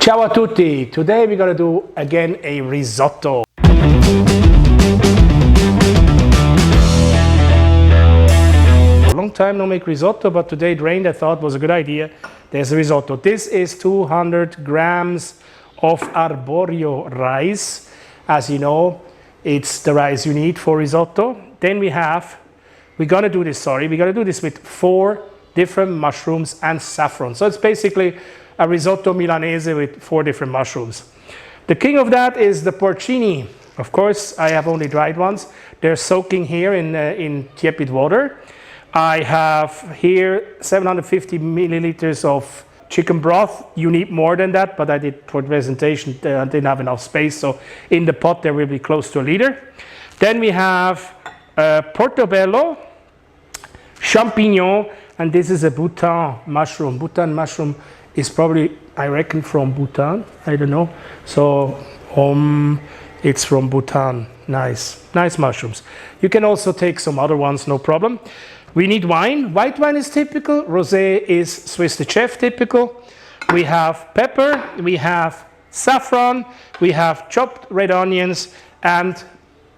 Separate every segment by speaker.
Speaker 1: Ciao a tutti! Today we're gonna do again a risotto. A long time no make risotto, but today it rained. I thought it was a good idea. There's a risotto. This is 200 grams of Arborio rice. As you know, it's the rice you need for risotto. Then we're gonna do this with 4 different mushrooms and saffron. So it's basically a risotto Milanese with 4 different mushrooms. The king of that is the porcini. Of course, I have only dried ones. They're soaking here in tepid water. I have here 750 milliliters of chicken broth. You need more than that, but I did for the presentation, I didn't have enough space. So in the pot, there will be close to a liter. Then we have Portobello, Champignon, and this is a Buthan mushroom. Buthan mushroom is probably, I reckon, from Bhutan. I don't know. So it's from Bhutan. Nice mushrooms. You can also take some other ones, no problem. We need wine. White wine is typical. Rosé is Swiss the Chef typical. We have pepper. We have saffron. We have chopped red onions and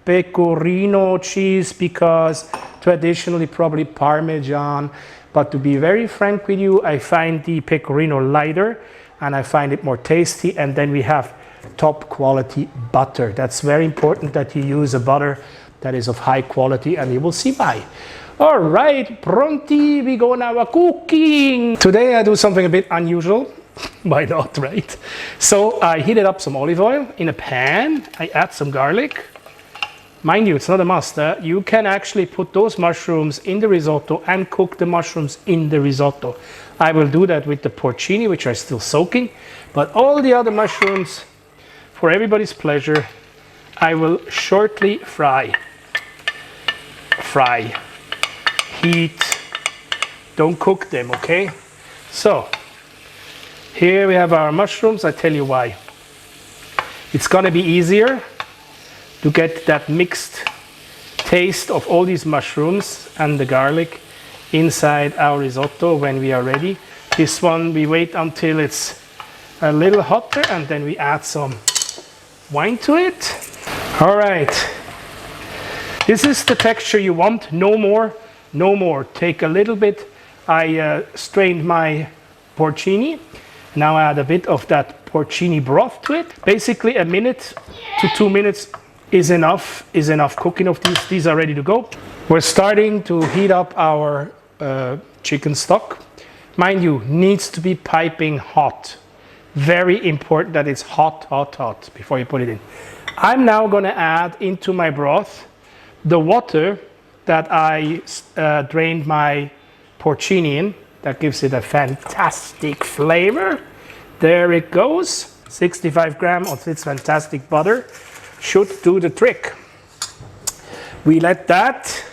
Speaker 1: Pecorino cheese, because traditionally probably Parmesan. But to be very frank with you, I find the Pecorino lighter and I find it more tasty. And then we have top quality butter. That's very important that you use a butter that is of high quality, and you will see why. All right, pronti, we go now cooking. Today I do something a bit unusual. Why not, right? So I heated up some olive oil in a pan. I add some garlic. Mind you, it's not a must. You can actually put those mushrooms in the risotto and cook the mushrooms in the risotto. I will do that with the porcini, which are still soaking. But all the other mushrooms, for everybody's pleasure, I will shortly fry. Heat. Don't cook them, okay? So, here we have our mushrooms. I tell you why. It's gonna be easier to get that mixed taste of all these mushrooms and the garlic inside our risotto when we are ready. This one we wait until it's a little hotter and then we add some wine to it. All right, this is the texture you want. No more. Take a little bit. I strained my porcini. Now I add a bit of that porcini broth to it. Basically 1 minute to 2 minutes is enough cooking of these. These are ready to go. We're starting to heat up our chicken stock. Mind you, needs to be piping hot. Very important that it's hot before you put it in. I'm now gonna add into my broth the water that I drained my porcini in. That gives it a fantastic flavor. There it goes. 65 grams of this fantastic butter should do the trick. We let that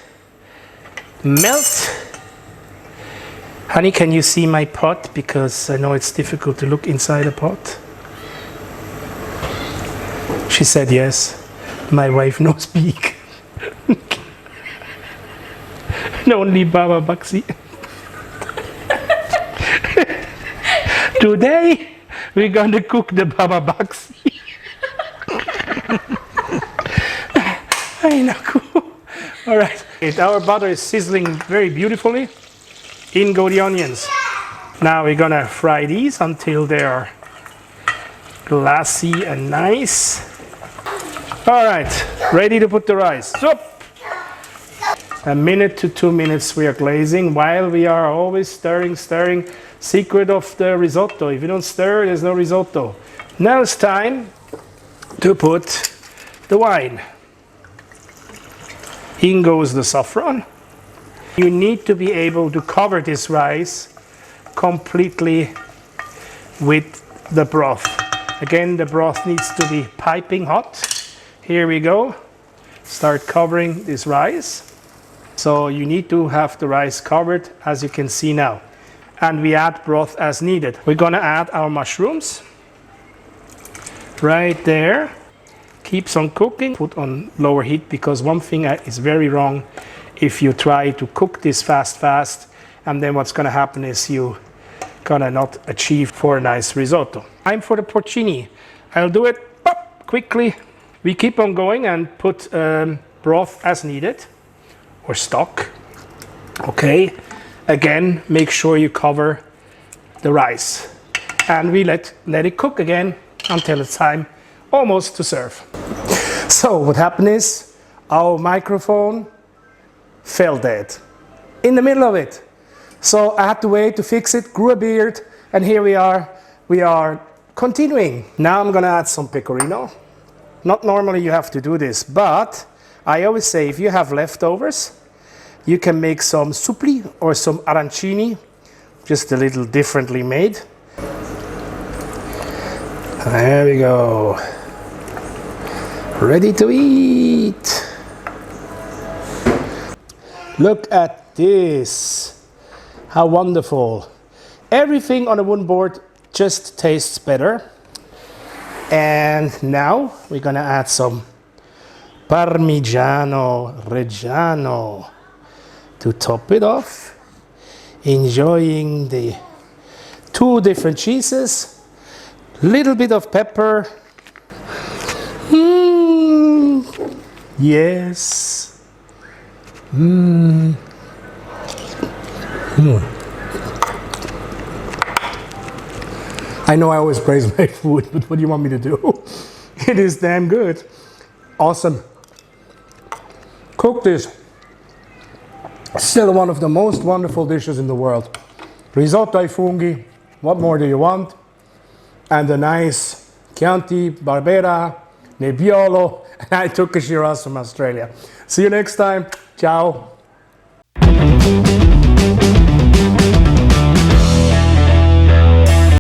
Speaker 1: melt. Honey, can you see my pot? Because I know it's difficult to look inside a pot. She said yes. My wife no speak. Only Baba Baxi. Today we're gonna cook the Baba Baxi. I know. All right. Our butter is sizzling very beautifully. In go the onions. Now we're gonna fry these until they are glassy and nice. All right, ready to put the rice. So, 1 minute to 2 minutes we are glazing while we are always stirring. Secret of the risotto. If you don't stir, there's no risotto. Now it's time to put the wine. In goes the saffron. You need to be able to cover this rice completely with the broth. Again, the broth needs to be piping hot. Here we go. Start covering this rice. So you need to have the rice covered, as you can see now. And we add broth as needed. We're gonna add our mushrooms. Right there. Keeps on cooking. Put on lower heat, because one thing is very wrong if you try to cook this fast, and then what's going to happen is you gonna not achieve for a nice risotto. Time for the porcini. I'll do it quickly. We keep on going and put broth as needed, or stock. Okay, again, make sure you cover the rice. And we let it cook again until it's time almost to serve. So what happened is our microphone fell dead in the middle of it. So I had to wait to fix it, grew a beard, and here we are. We are continuing. Now I'm gonna add some pecorino. Not normally you have to do this, but I always say if you have leftovers, you can make some suppli or some arancini, just a little differently made. There we go. Ready to eat. Look at this. How wonderful. Everything on a wooden board just tastes better. And now we're gonna add some Parmigiano Reggiano to top it off. Enjoying the two different cheeses. Little bit of pepper. Yes. I know I always praise my food, but what do you want me to do? It is damn good. Awesome. Cook this. Still one of the most wonderful dishes in the world. Risotto ai funghi. What more do you want? And a nice Chianti, Barbera, Nebbiolo, and I took a Shiraz from Australia. See you next time. Ciao.